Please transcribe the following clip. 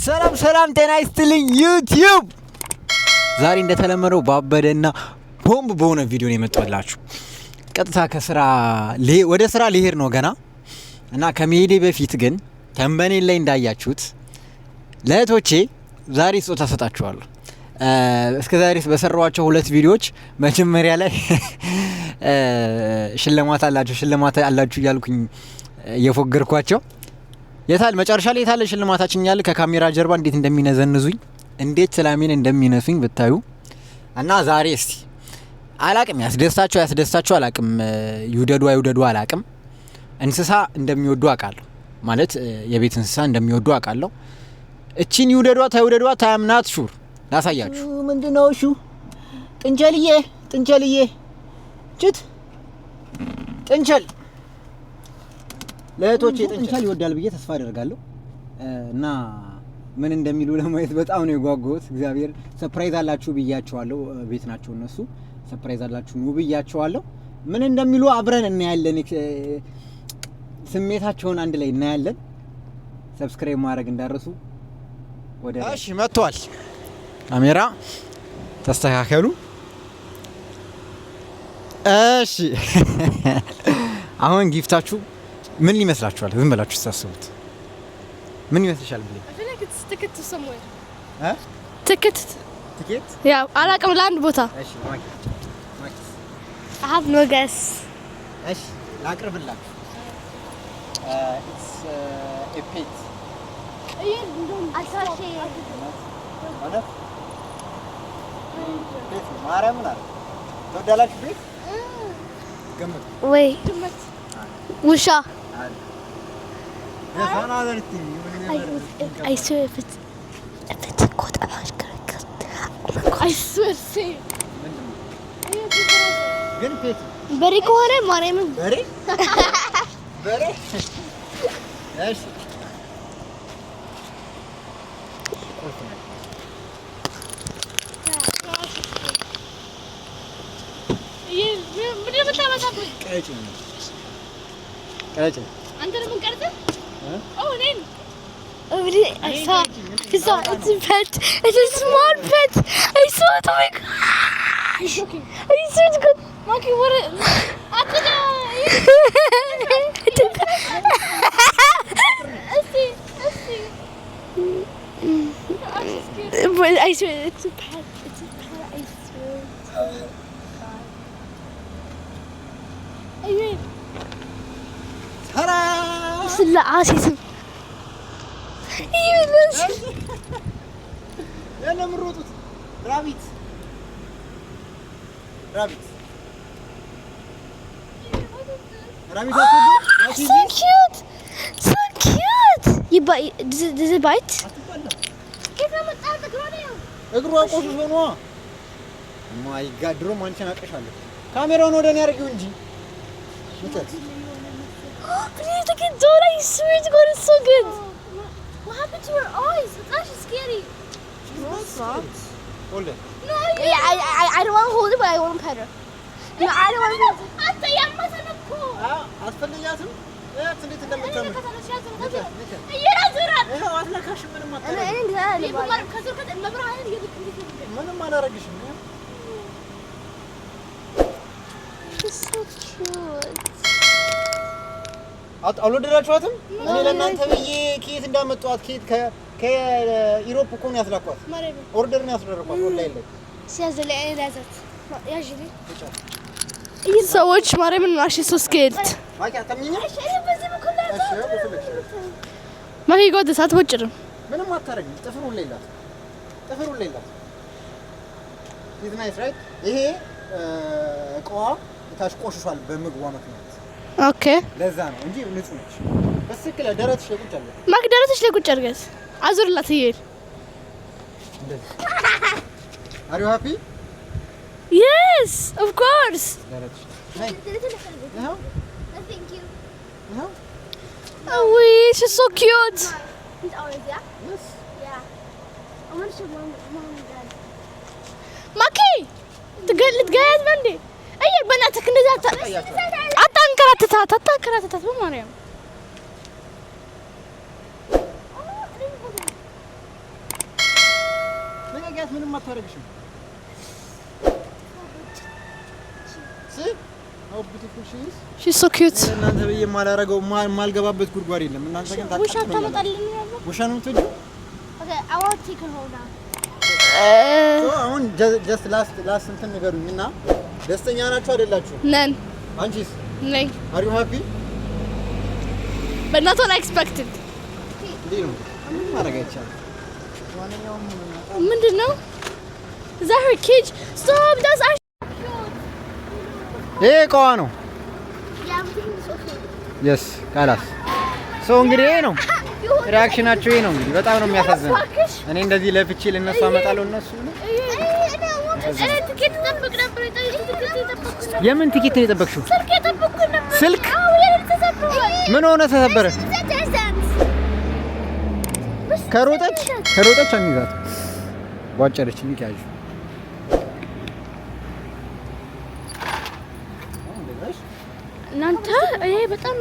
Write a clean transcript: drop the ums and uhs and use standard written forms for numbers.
ሰላም ሰላም ጤና ይስጥልኝ ዩቲዩብ። ዛሬ እንደተለመደው ባበደና ቦምብ በሆነ ቪዲዮ ነው የመጣላችሁ። ቀጥታ ከስራ ወደ ስራ ሊሄድ ነው ገና እና ከመሄዴ በፊት ግን ተንበኔል ላይ እንዳያችሁት ለእህቶቼ ዛሬ ስጦታ ሰጣችኋለሁ። እስከ ዛሬ በሰራኋቸው ሁለት ቪዲዮዎች መጀመሪያ ላይ ሽልማት አላችሁ እያልኩኝ እየፎገርኳቸው የታል መጨረሻ ላይ የታለ ሽልማታችን እያለ ከካሜራ ጀርባ እንዴት እንደሚነዘንዙኝ እንዴት ሰላሜን እንደሚነሱኝ ብታዩ እና ዛሬ እስቲ አላቅም ያስደስታቸው አላቅም ይውደዱ አይውደዱ አላቅም። እንስሳ እንደሚወዱ አውቃለሁ ማለት የቤት እንስሳ እንደሚወዱ አውቃለሁ። እቺን ይውደዷት አይውደዷት ታምናት ሹር ላሳያችሁ። ምንድነው እሹ ጥንቸልዬ ጭት ጥንቸል ለእህቶቼ ጥንቸል ይወዳል ብዬ ተስፋ አደርጋለሁ እና ምን እንደሚሉ ለማየት በጣም ነው የጓጓሁት። እግዚአብሔር ሰርፕራይዝ አላችሁ ብያቸዋለሁ። ቤት ናቸው እነሱ ሰርፕራይዝ አላችሁ ነው ብያቸዋለሁ። ምን እንደሚሉ አብረን እናያለን። ስሜታቸውን አንድ ላይ እናያለን። ሰብስክራይብ ማድረግ እንዳረሱ ወደ እሺ መጥቷል። ካሜራ ተስተካከሉ። እሺ አሁን ጊፍታችሁ ምን ይመስላችኋል? ዝም ብላችሁ ታስቡት። ምን ይመስልሻል? ብለ ትኬት ተሰሞይ ትኬት ያው አላቅም ለአንድ ቦታ። እሺ ማኪ I have no guess። እሺ ላቅርብላችሁ። It's a pet። አሳሺ አለ ቤት ማርያም ናት። ወዳላችሁ ቤት ገመት ወይ ውሻ I swear if it's caught a large character. I swear see. Gen pet. Beri ko hare mare mein. Beri? Yes. ये मुझे बता कोई. कैसे? अंदर में करते? Oh, नहीं. I saw it's a pet. It's a small pet. I saw it. Oh my gosh. I saw it. Good. Maki, what? I swear it's a pet. It's a pet. I swear. I mean. لا عاسيسم يلس انا مروطت رابيت so cute does it bite كيف ما تعرف እግሩ አቆሽሾ ነው ማይ ጋድ ድሮ ማንቸን አቀሻለሁ ካሜራውን ወደኔ ያርጊው እንጂ Please look at Dora, I swear to God, it's so good. What happened to her eyes? It's actually scary. She's not. Hold it. No, I don't want to hold it, but I want to pet her. No, I don't want to hold it. Anta, ya masa na ko. Asfaliyatım. Evet, şimdi dinlemedim. Yara Zurat. Asla kaşımın matarı. Ana en güzel. Bunlar kasır kadar mebrahane yedik. Benim manara gişim ya. She's so cute. አልወደዳችኋትም? እኔ ለእናንተ ብዬ ከየት እንዳመጣኋት ከኢሮፕ እኮ ነው ያስላኳት። ኦርደር ነው ያስደረኳት። ኦንላይን ላይ ሲያዘለ ያዛት ያጅሊ ሰዎች ማርያምን ማሽ ሶስት ጌልት ማኪ አታምኚኝ? እሺ በዚህ በኩል ማኪ ጎደ ሳትወጭር ምንም አታረግም። ጥፍሩ ሌላት ኢዝ ናይስ ራይት። ይሄ እቃዋ ታሽ ቆሽሿል በምግቧ ምክንያት። ኦኬ ለዛ ነው እንጂ ንጹህ ነች። በስክለ ደረትሽ ላይ ቁጭ አለ ማክ ደረትሽ ላይ ቁጭ አድርገሽ አዙርላት ይሄድ እንደዚህ Are you happy? Yes, of course. ደረትሽ ነይ ነው Thank you. ነው Oh, she's so cute. It's ours, yeah? Yes. Yeah. I want to show mom and dad. Maki, ልትገያዝ ነው እንዴ? አይ በእናትህ እንደዛ አታንከራተታት በማርያም ጠይቂያት ምንም አታረግሽም። How beautiful she is. She's so cute. እናንተ በየ ማላረገው ማልገባበት ጉድጓድ የለም። እናንተ ግን ታውቃላችሁ። ውሻ ታመጣልኝ ያለው? ውሻ ነው የምትወጂው? Okay, I want to take her home now. አሁን just last እንትን ንገሩኝና ደስተኛ ናችሁ አይደላችሁ? ነን። አንቺስ? ነኝ። Are you happy? But not unexpected. ምንድነው? ምን ማድረግ አይቻልም። ምንድነው? Is that her cage? Stop! That's our ቆዋ ነው። Yes, ካላስ እንግዲህ ይሄ ነው ሪአክሽናቸው። ይሄ ነው እንግዲህ በጣም ነው የሚያሳዝነው። እኔ እንደዚህ ለፍቼ ለነሱ አመጣለሁ እነሱ የምን ቲኬት ነው የጠበቅሽው? ስልክ ምን ሆነ ተሰበረ? ከሮጠች አንይዛት ቧጨረች ይካጅ እናንተ ይሄ በጣም